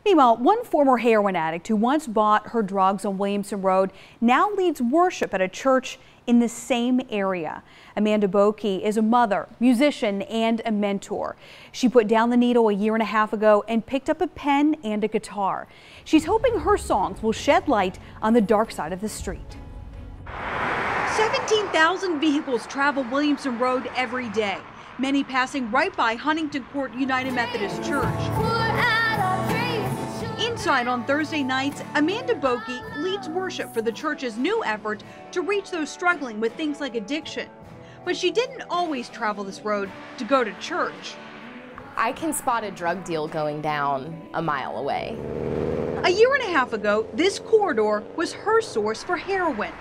Meanwhile, one former heroin addict who once bought her drugs on Williamson Road now leads worship at a church in the same area. Amanda Boakey is a mother, musician, and a mentor. She put down the needle a year and a half ago and picked up a pen and a guitar. She's hoping her songs will shed light on the dark side of the street. 17,000 vehicles travel Williamson Road every day, many passing right by Huntington Court United Methodist Church. Inside on Thursday nights, Amanda Boakey leads worship for the church's new effort to reach those struggling with things like addiction. But she didn't always travel this road to go to church. I can spot a drug deal going down a mile away. A year and a half ago, this corridor was her source for heroin.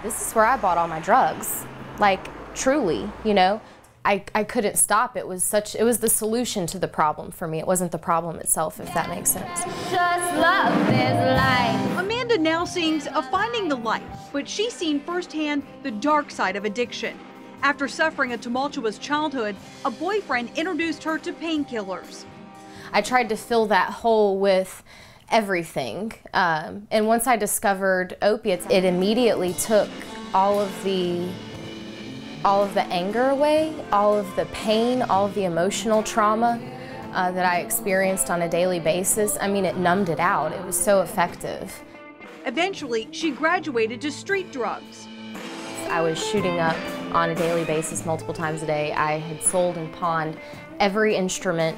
This is where I bought all my drugs. Like, truly, you know. I couldn't stop. It was the solution to the problem for me. It wasn't the problem itself, if that makes sense. Just love is life. Amanda now sings of finding the light, but she's seen firsthand the dark side of addiction. After suffering a tumultuous childhood, a boyfriend introduced her to painkillers. I tried to fill that hole with everything. And once I discovered opiates, it immediately took all of the anger away, all of the pain, all of the emotional trauma that I experienced on a daily basis. I mean, it numbed it out. It was so effective. Eventually, she graduated to street drugs. I was shooting up on a daily basis multiple times a day. I had sold and pawned every instrument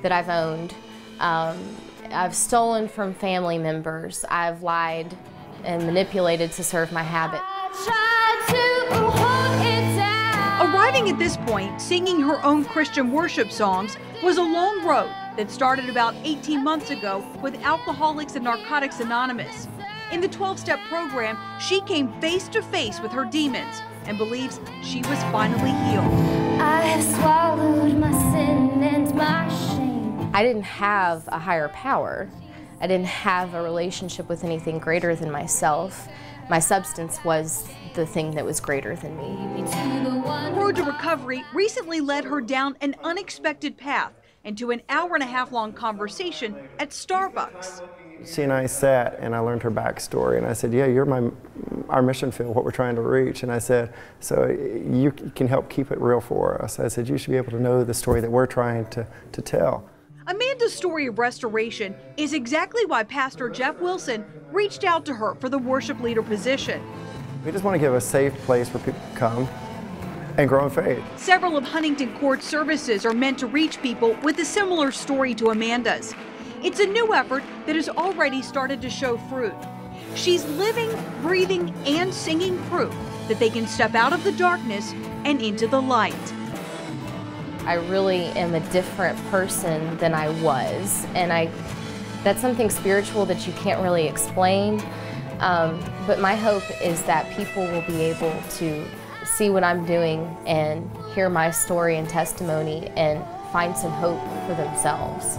that I've owned. I've stolen from family members. I've lied and manipulated to serve my habit. Arriving at this point, singing her own Christian worship songs was a long road that started about 18 months ago with Alcoholics and Narcotics Anonymous. In the 12-step program, she came face to face with her demons and believes she was finally healed. I have swallowed my sin and my shame. I didn't have a higher power. I didn't have a relationship with anything greater than myself. My substance was the thing that was greater than me. Road to Recovery recently led her down an unexpected path into an hour-and-a-half-long conversation at Starbucks. She and I sat and I learned her backstory, and I said, yeah, you're our mission field, what we're trying to reach. And I said, so you can help keep it real for us. I said, you should be able to know the story that we're trying to tell. Amanda's story of restoration is exactly why Pastor Jeff Wilson reached out to her for the worship leader position. We just want to give a safe place where people can come and grow in faith. Several of Huntington Court's services are meant to reach people with a similar story to Amanda's. It's a new effort that has already started to show fruit. She's living, breathing, and singing proof that they can step out of the darkness and into the light. I really am a different person than I was, and that's something spiritual that you can't really explain. But my hope is that people will be able to see what I'm doing and hear my story and testimony and find some hope for themselves.